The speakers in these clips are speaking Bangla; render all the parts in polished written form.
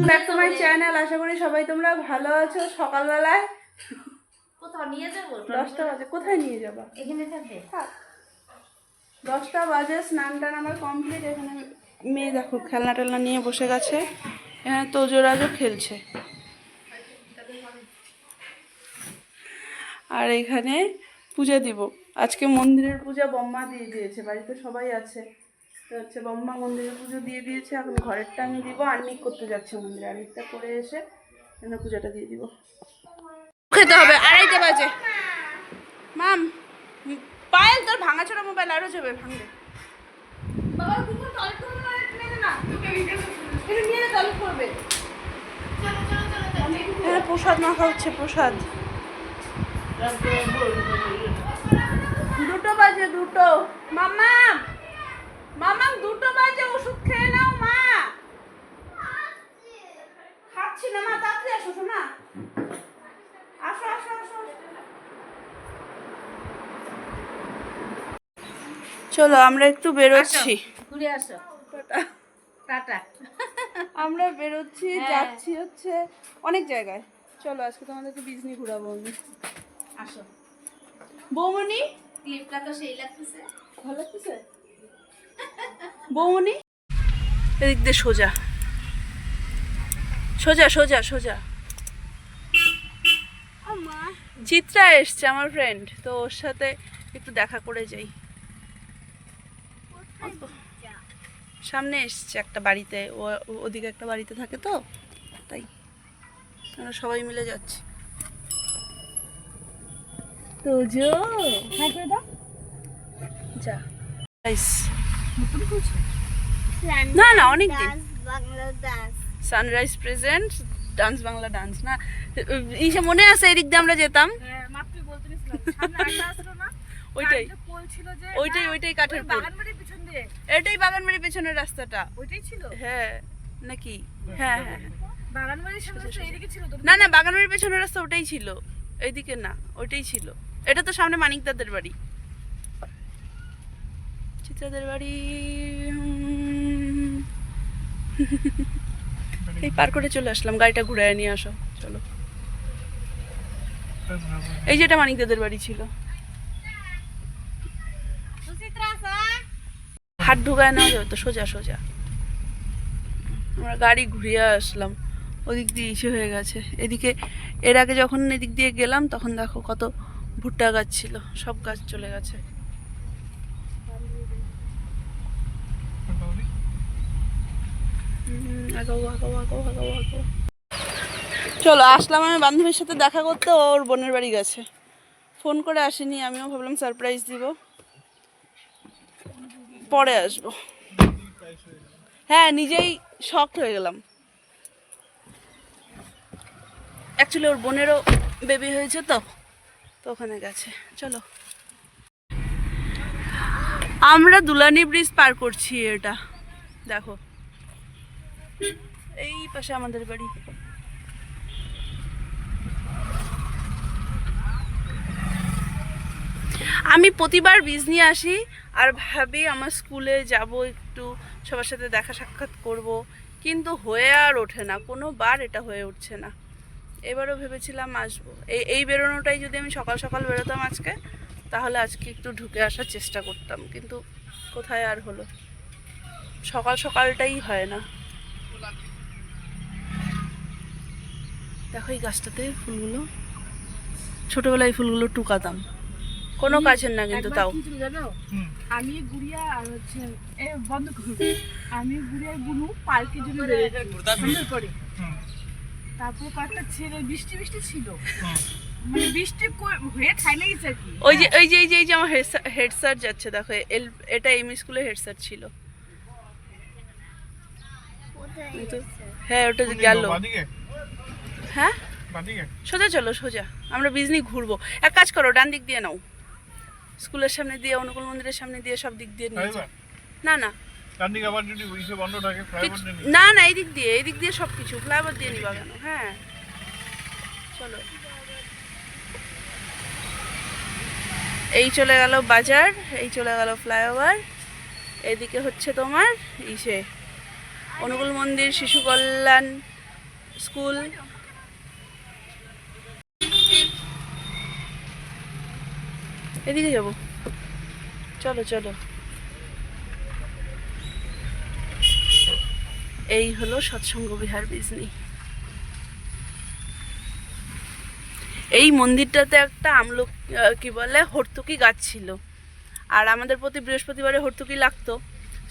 Back to my channel. আশা করি সবাই তোমরা ভালো আছো। সকালবেলায় কোথাও নিয়ে যাবো? 10টা বাজে। কোথায় নিয়ে যাবা? এখানে থাকবে। 10টা বাজে, স্নান টান আমার কমপ্লিট। এখানে মেয়ে দেখো খেলনা টেলনা নিয়ে বসে গেছে। এখানে তোজোরাজও খেলছে। আর এখানে পূজা দিব। আজকে মন্দিরের পূজা বম্মা দিয়ে দিয়েছে, বাড়িতে সবাই আছে তো হচ্ছে বম্মা মন্দিরের পুজো দিয়ে দিয়েছে। এখন ঘরেরটা আমি দিব, আর্নিক করতে যাচ্ছে মন্দিরে। আর্নিকটা করে এসে এখানে পূজাটা দিয়ে দিব। খেতে হবে 2:30 বাজে। মাম পায়েল তোর ভাঙাচোরা মোবাইল আরও যাবে ভাঙবে। এখানে প্রসাদ মাখা হচ্ছে, প্রসাদ। 2টো বাজে, 2টো। মামা মামা 2টো বাজে, ওষুধ খেয়ে নাও মা। খাচ্ছি না মা, তাড়াতাড়ি আসো শোনা। আসো আসো আসো। চলো আমরা একটু বেরোচ্ছি। ঘুরে আসো। টাটা। আমরা বেরোচ্ছি, যাচ্ছি হচ্ছে অনেক জায়গায়। চলো আজকে তোমাদেরকে বিজনি ঘুরাবো আমি। আসো। বৌমনি ক্লিপটা তো সেই লাগতেছে। ভালো লাগতেছে বৌমনি। এদিক দিয়ে সোজা সোজা সোজা সোজা। চিত্রা এসছে আমার ফ্রেন্ড, তো ওর সাথে একটু দেখা করে যাই। সামনে এসছে একটা বাড়িতে, ওদিকে একটা বাড়িতে থাকে তো তাই আমরা সবাই মিলে যাচ্ছি। তো যা না না অনেক দিন। Sunrise present dance Bangla dance না, ইসে মনে আছে এদিক দিয়ে আমরা যেতাম। ওইটাই ওইটাই ওইটাই কাঠের পোল। এটাই বাগানবাড়ির পেছনের রাস্তাটা। ওইটাই ছিল। হ্যাঁ নাকি? হ্যাঁ হ্যাঁ বাগানবাড়ির সামনে তো এদিকে ছিল তো। না না বাগানবাড়ির পেছনের রাস্তা ওটাই ছিল, এইদিকে না ওইটাই ছিল। এটা তো সামনে মানিকদাদের বাড়ি, চিত্রাদের বাড়ি। এই পার করে চলে আসলাম, গাড়িটা ঘুরে নিয়ে আসো চলো। এই যেটা মানিকদাদের বাড়ি ছিল। হাত ঢুকায় নেওয়া যাবে তো, সোজা সোজা। আমরা গাড়ি ঘুরিয়ে আসলাম, ওদিক দিয়ে ইসে হয়ে গেছে। এদিকে এর আগে যখন এদিক দিয়ে গেলাম তখন দেখো কত ভুট্টা গাছ ছিল, সব গাছ চলে গেছে। চলো আসলাম আমি বান্ধবীর সাথে দেখা করতে, ওর বোনের বাড়ি গেছে। ফোন করে আসেনি, আমিও ভাবলাম সারপ্রাইজ দিব, পরে আসবো। হ্যাঁ নিজেই শকড হয়ে গেলাম। অ্যাকচুয়ালি ওর বোনেরও বেবি হয়েছে তো ওখানে গেছে। চলো আমরা দুলানি ব্রিজ পার করছি। এটা দেখো এই পাশে আমাদের বাড়ি। আমি প্রতিবার ব্রিজ নিয়ে আসি আর ভাবি আমার স্কুলে যাব, একটু সবার সাথে দেখা সাক্ষাৎ করব, কিন্তু হয়ে আর ওঠে না, কোনো বার এটা হয়ে উঠছে না। এবারও ভেবেছিলাম আসবো। এই বেরোনোটাই যদি আমি সকাল সকাল বেরোতাম আজকে, তাহলে আজকে একটু ঢুকে আসার চেষ্টা করতাম, কিন্তু কোথায় আর হলো, সকাল সকালটাই হয় না। দেখো এই গাছটাতে ফুলগুলো, ছোটবেলায় ফুলগুলো টুকাতাম, কোনো কাজের না কিন্তু তাও। আমি গুড়িয়া আর হচ্ছে বন্ধ করবো। আমি গুড়িয়া গুনু পার্কে জন্য সুন্দর করে। তারপর কয়েকটা ছেলে বৃষ্টি বৃষ্টি ছিল, মানে বৃষ্টি হয়ে থাইমে গেছে আর কি। ওই যে এই যে এই যে এই যে আমার হেড স্যার যাচ্ছে দেখো, এটা এমই স্কুলের হেড স্যার ছিল। হ্যাঁ ওটা গেল। হ্যাঁ সোজা চলো সোজা, আমরা বিজনি ঘুরবো। এক কাজ করো ডান দিক দিয়ে নাও, স্কুলের সামনে দিয়ে, অনুকূল মন্দিরের সামনে দিয়ে, সব দিক দিয়ে নিয়ে যাও। না না না না এই দিক দিয়ে, এই দিক দিয়ে সব কিছু ফ্লাইওভার দিয়ে নিবা কেন? হ্যাঁ চলো। এই চলে গেল বাজার, এই চলে গেল ফ্লাইওভার, এদিকে হচ্ছে তোমার ইসে অনুকূল মন্দির, শিশু কল্যাণ, স্কুল। এদিকে যাবো, চলো চলো। এই হলো সৎসঙ্গ বিহার বিজনি। এই মন্দিরটাতে একটা কি বলে হর্তুকি গাছ ছিল, আর আমাদের প্রতি বৃহস্পতিবারে হর্তুকি লাগতো।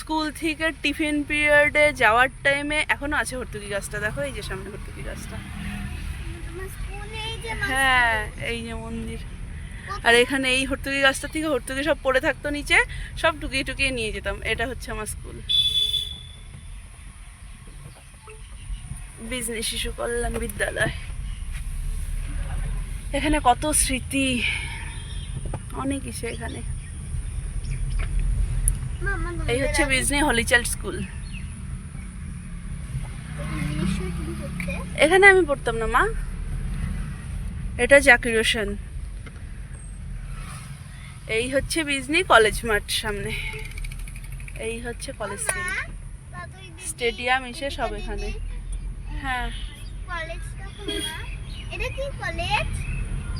স্কুল থেকে টিফিন পিরিয়ডে যাওয়ার টাইমে এখনো আছে হর্তুকি গাছটা, দেখো এই যে সামনে হর্তুকি গাছটা। হ্যাঁ, এই যে মন্দির। আর এখানে এই হর্তুকি গাছটা থেকে হর্তুকি সব পড়ে থাকতো নিচে, সব টুকিয়ে টুকিয়ে নিয়ে যেতাম। এটা হচ্ছে আমার স্কুল, বিজনি শিশু কল্যাণ বিদ্যালয়। এখানে কত স্মৃতি, অনেক কিছু এখানে। এই হচ্ছে বিজনি হলি চাইল্ড স্কুল। এখানে আমি পড়তাম না মা, এটা জাকির হোসেন। এই হচ্ছে বিজনি কলেজ মাঠ সামনে, এই হচ্ছে কলেজ স্টেডিয়াম এসে সব এখানে। হ্যাঁ,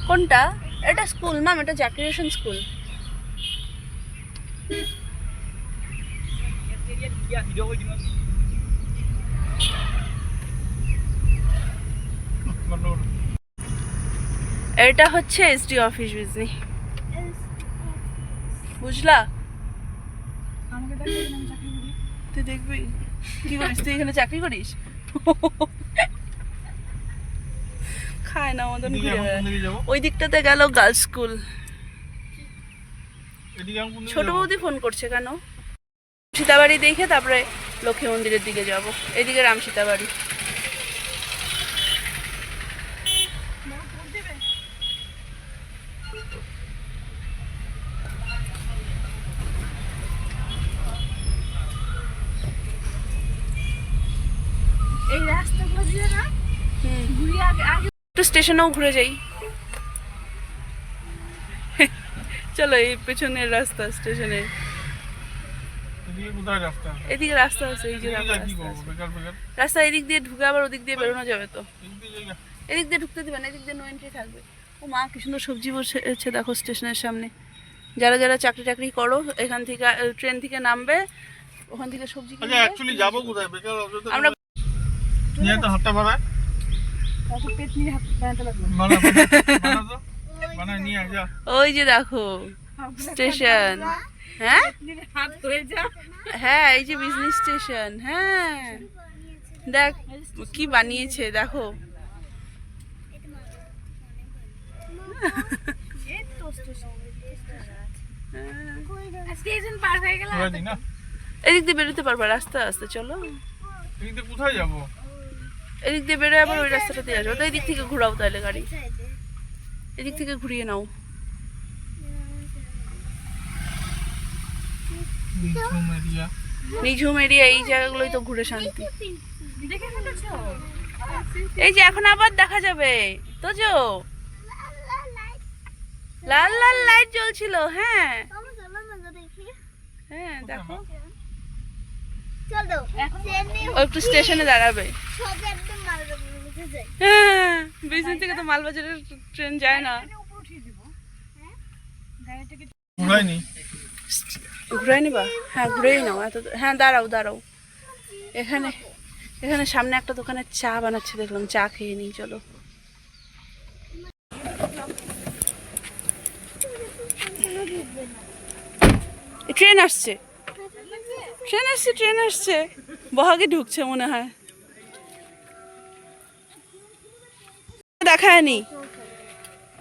কোনটা? এটা স্কুল ম্যাম, এটা জাকির হোসেন স্কুল। এটা হচ্ছে এসডি অফিস বিজনি, বুঝলা? তুই দেখবি কি করিস, তুই এখানে চাকরি করিস? খায় না আমাদের। ওই দিকটাতে গেল গার্লস স্কুল। ছোট বৌদি ফোন করছে কেন? সীতাবাড়ি দেখে তারপরে লক্ষ্মী মন্দিরের দিকে যাব। এদিকে রাম সীতাবাড়ি। এই রাস্তাগুলো দিয়ে না ঘুরিয়ে আগে একটু স্টেশনেও ঘুরে যাই। চলো, এই পেছনের রাস্তা স্টেশনের। এদিকে রাস্তা আছে, এই যে রাস্তা, এদিক দিয়ে ঢুকে আবার ওদিক দিয়ে বেরোনো যাবে তো। এদিক দিয়ে ঢুকতে দিবেন, এদিক দিয়ে নো এন্ট্রি থাকবে। ও মা, কি সুন্দর সবজি বসেছে দেখো স্টেশনের সামনে। যারা যারা চাকরি টাকরি করো, এখান থেকে ট্রেন থেকে নামবে, ওখান থেকে সবজি কিনবে। অ্যাকচুয়ালি যাব কোথায়? বেকার আমরা নিয়ে তো হাতটা বাড়ায়, কত পেট নিয়ে হাত বানাতে লাগলো। বানায় নিয়ে যা। ওই যে দেখো স্টেশন। হ্যাঁ হাত ধুয়ে যা। হ্যাঁ, এই যে বিজনেস স্টেশন। হ্যাঁ, দেখ কি বানিয়েছে দেখো। এই তো স্টেশন পার হয়ে গেল। না, এদিক দিয়ে বেরোতে পারবা, রাস্তা আস্তে চলো। এদিকে কোথায় যাব? এদিক দিয়ে বেরোয় আবার ওই রাস্তাটা দিয়ে আসবো। তো এদিক থেকে ঘোরাও তাহলে গাড়ি, এদিক থেকে ঘুরিয়ে নাও। নিঝুম এরিয়া, এই জায়গাগুলোই তো ঘুরে শান্তি। দেখে ফেলেছো? এই যে এখন আবার দেখা যাবে তো, যে লাল লাল লাইট জ্বলছিল। হ্যাঁ হ্যাঁ, দেখো ও একটু স্টেশনে দাঁড়াবে। হ্যাঁ, বিজনি থেকে তো মালবাজারের ট্রেন যায় না। ঘুরাইনি, ঘুরাই নিবা? হ্যাঁ, ঘুরেই নাও। হ্যাঁ, দাঁড়াও দাঁড়াও। এখানে এখানে সামনে একটা দোকানে চা বানাচ্ছে দেখলাম, চা খেয়ে নিই চলো। ট্রেন আসছে, ট্রেন আসছে, ট্রেন আসছে। বহাগে ঢুকছে মনে হয়, দেখায়নি।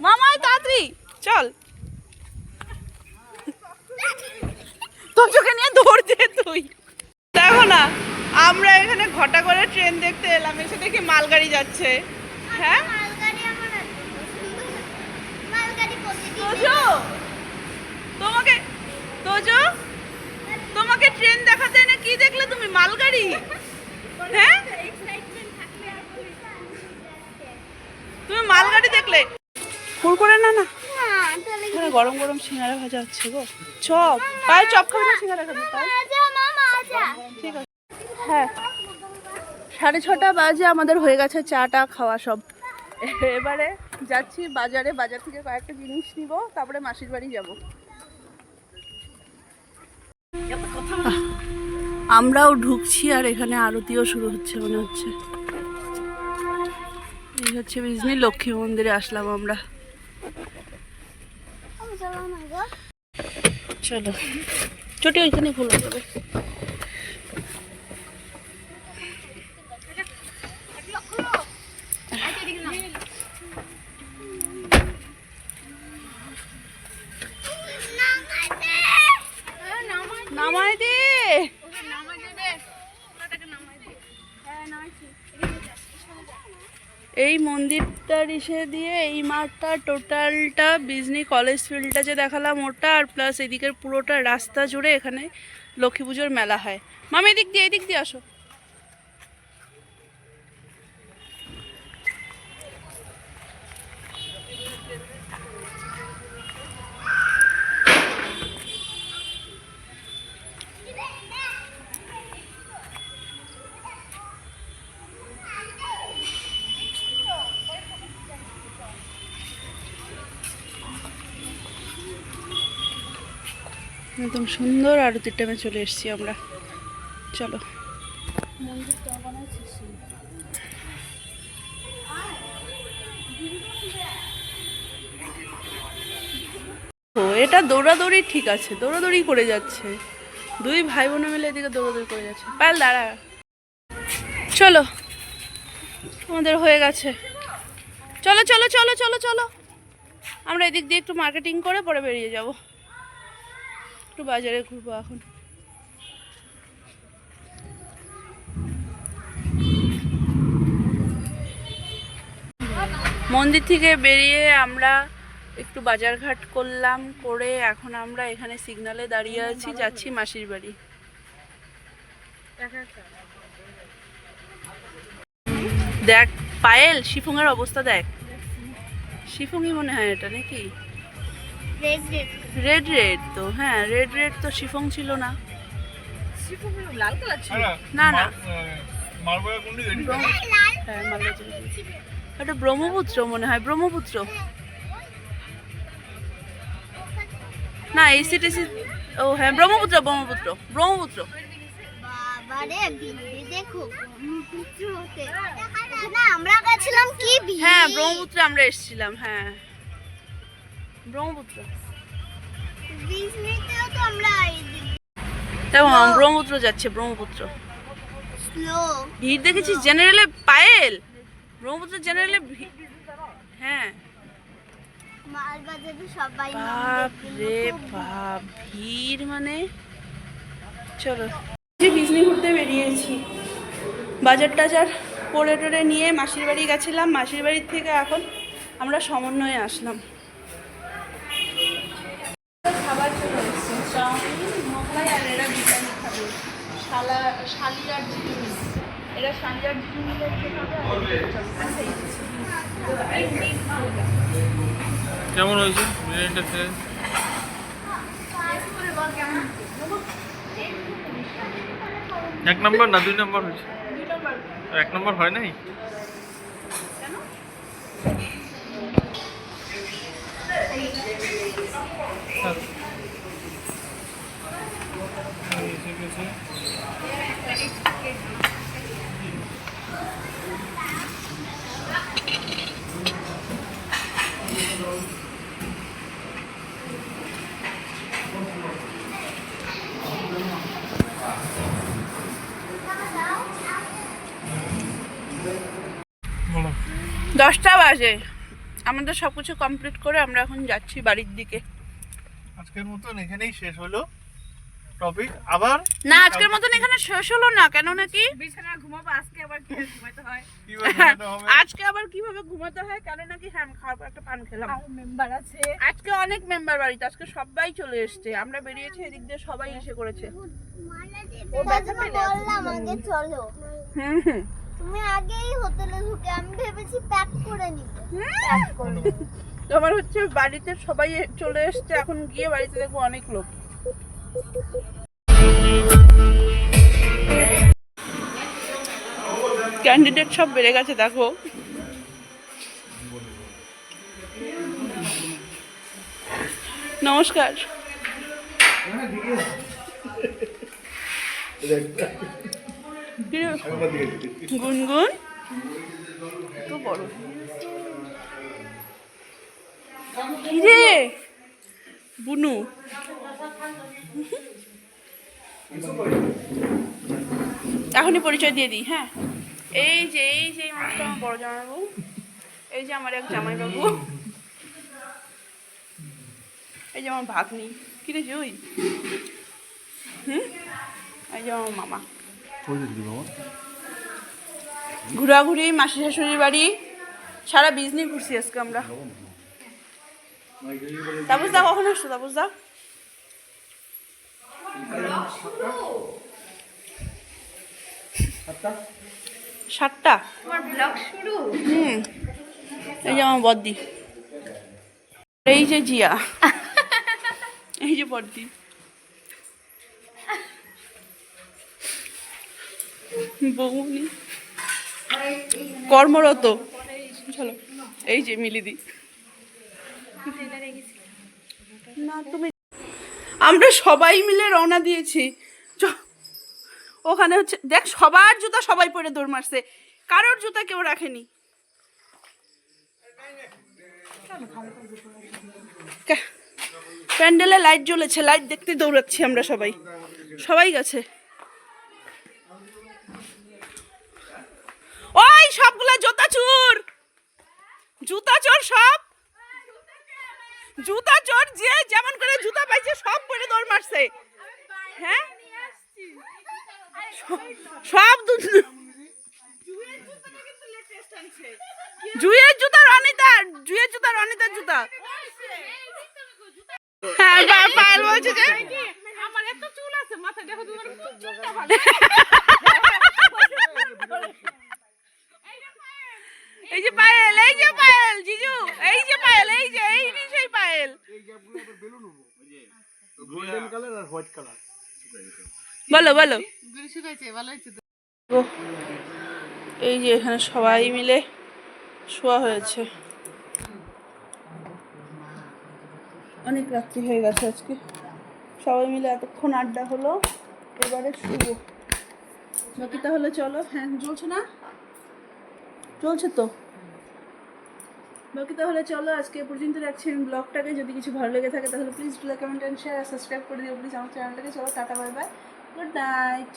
মামা তাড়াতাড়ি চল, তোর চোখে নিয়ে দৌড় দে তুই। দেখো না, আমরা এখানে ঘটা করে ট্রেন দেখতে এলাম, এসে দেখি মালগাড়ি যাচ্ছে। হ্যাঁ, তোমাকে তোজো, তোমাকে ট্রেন দেখাতে না কি দেখলে তুমি? মালগাড়ি। হ্যাঁ, তুমি মালগাড়ি দেখলে? ফুল করে না না, এখানে গরম গরম সিঙ্গারা ভাজা হচ্ছে গো। চপ, পায়ে চপ খাবি না সিঙ্গারা খাবি? ঠিক আছে, হ্যাঁ 6:30 বাজে, আমাদের হয়ে গেছে চাটা খাওয়া সব। এবারে যাচ্ছি বাজারে, বাজার থেকে কয়েকটা জিনিস নিব, তারপরে মাসির বাড়ি যাব। আমরাও ঢুকছি আর এখানে আরতিও শুরু হচ্ছে মনে হচ্ছে। এই হচ্ছে বিজনি লক্ষ্মী মন্দিরে আসলাম আমরা। চলো চটি ওইখানে ভুল যাবে। নামাই দে। এই মন্দিরটার ইসে দিয়ে এই মাঠটা টোটালটা বিজনি কলেজ ফিল্ডটা যে দেখালাম ওটা, আর প্লাস এদিকের পুরোটা রাস্তা জুড়ে এখানে লক্ষ্মী পুজোর মেলা হয়। মামা এদিক দিয়ে আসো। একদম সুন্দর আরতির টাইমে চলে এসেছি আমরা। চলো ও এটা দৌড়াদৌড়ি ঠিক আছে, দৌড়াদৌড়ি করে যাচ্ছে, দুই ভাই বোনে মিলে এদিকে দৌড়াদৌড়ি করে যাচ্ছে। পাল দাঁড়া। চলো আমাদের হয়ে গেছে, চলো চলো চলো চলো চলো। আমরা এদিক দিয়ে একটু মার্কেটিং করে পরে বেরিয়ে যাব, একটু বাজারে ঘুরবো এখন। মন্দির থেকে বেরিয়ে আমরা একটু বাজারঘাট করলাম, করে এখন আমরা এখানে সিগনালে দাঁড়িয়ে আছি, যাচ্ছি মাসির বাড়ি। দেখ পায়েল, শিফংয়ের অবস্থা দেখ, শিফংই মনে হয় এটা নাকি? রেড রেড তো, হ্যাঁ রেড রেড তো, শিফং ছিল না। লাল কালার ছিল। না না মালবয়া কোনটি গাড়ি? হ্যাঁ মালদা চলে গেছি। এটা ব্রহ্মপুত্র মনে হয়, ব্রহ্মপুত্র না এসিটিসি। ও হ্যাঁ ব্রহ্মপুত্র ব্রহ্মপুত্র ব্রহ্মপুত্র। বাবারে বিয়ে দেখো ব্রহ্মপুত্র হতে না আমরা গেছিলাম কি বিয়ে? হ্যাঁ ব্রহ্মপুত্রে আমরা এসেছিলাম, হ্যাঁ ব্রহ্মপুত্র। বিজনেতেও তো আমরা দেখো ব্রহ্মপুত্র যাচ্ছে, ব্রহ্মপুত্র। স্লো ভিড় দেখেছিস জেনারেলে পায়েল? ব্রহ্মপুত্র জেনারেলে হ্যাঁ। মালবাজারে সবাই বাপ রে বাপ ভিড় মানে। চলো বিজনি ঘুরতে বেরিয়েছি, বাজার টাজার করে টোরে নিয়ে মাসির বাড়ি গেছিলাম, মাসির বাড়ির থেকে এখন আমরা সমন্বয়ে আসলাম। খাবার চলে এসছে, চাউমিন মোগলাই, আর এরা বিরিয়ানি খাবে। শালি আর জিজুনি, এরা শালি আর জিজুনি কেমন হয়েছে বিরিয়ানিটা খেয়ে? এক নম্বর না 2 নম্বর হয়েছে? 1 নম্বর হয় নাই? বলো। 10টা বাজে, আমাদের সব কিছু কমপ্লিট করে আমরা এখন যাচ্ছি বাড়ির দিকে। আজকের মতন এখানেই শেষ হলো টপিক। আবার না আজকের মতন এখানে শেষ হলো না, কেন নাকি বিছানা ঘুমাবো আজকে, আবার কি ঘুমাতে হয়? কিভাবে ঘুমাতে হবে? আজকে আবার কিভাবে ঘুমাতে হয়, কেন নাকি হ্যাঁ খাওয়ার একটা পান খেলাম। আর মেম্বার আছে আজকে অনেক মেম্বার বাড়িতে, আজকে সবাই চলে এসছে, আমরা বেরিয়েছি এদিক দিয়ে সবাই এসে করেছে। ও ব্যথা পেলে বললাম আগে চলো, হুম তুমি আগেই হোটেলে ঢুকে আমি ভেবেছি প্যাক করে নিতে। প্যাক করে তোমার হচ্ছে বাড়িতে সবাই চলে এসছে, এখন গিয়ে বাড়িতে দেখবো অনেক লোক। ক্যান্ডিডেট সব বেড়ে গেছে দেখো। নমস্কার। গুনগুন তো বড় কি রে বুনু, এখনই পরিচয় দিয়ে দিই। হ্যাঁ, এই যে এই মানুষটা আমার বড় জামাইবাবু, এই যে আমার এক জামাইবাবু, এই যে আমার ভাগ্নি। কি রে জুই? এই যে আমার মামা। ঘোরাঘুরি, মাসি শাশুড়ির বাড়ি, সারা বিজনি ঘুরছি আজকে আমরা। তাপস দা কখন আসছো? তাপস দা সাতটা। এই যে আমার বদ্দি, এই যে জিয়া, এই যে বদ্দি, বৌনি কর্মরত। চলো, এই যে মিলিদি। না তুমি, আমরা সবাই মিলে রওনা দিয়েছি। ওখানে হচ্ছে দেখ, সবার জুতা সবাই পরে দৌড় মারছে, কারোর জুতা কেউ রাখেনি। প্যান্ডেলে লাইট জ্বলেছে, লাইট দেখতে দৌড়াচ্ছি আমরা সবাই, সবাই গেছে। ওই সবগুলা জুতা চোর, জুতা চোর, সব জুতা চোর, যে যেমন করে জুতা পাইছে সব পরে দৌড় মারছে। হ্যাঁ, সব জুয়ের জুতা রনিতার, জুয়ের জুতা রনিতার জুতা। হ্যাঁ, পায়েল বলছে যে আমার এত চুল আছে মাথায়, দেখো তোমার চুলটা ভালো। এই যে পায়েল, এই যে পায়েল জিজু, এই যে পায়েল, এই যে এই সেই পায়েল। গোল্ডেন কালার আর হোয়াইট কালার। বলো বলো। গুড়ি শুকাইছে, ভালো হয়েছে তো। এই যে এখানে সবাই মিলে শোয়া হয়েছে। অনেক রাত্রি হয়ে গেছে আজকে, সবাই মিলে এতক্ষণ আড্ডা হলো, এবারে শুবো। বাকি তাহলে চলো। হ্যাঁ জ্বলছে না? চলছে তো। বাকি তাহলে চলো, আজকে এ পর্যন্ত রাখছি আমি ব্লগটাকে। যদি কিছু ভালো লেগে থাকে তাহলে please like, comment and share, subscribe করে দিও প্লিজ আমার চ্যানেলটাকে। চলো tata, bye bye, good night.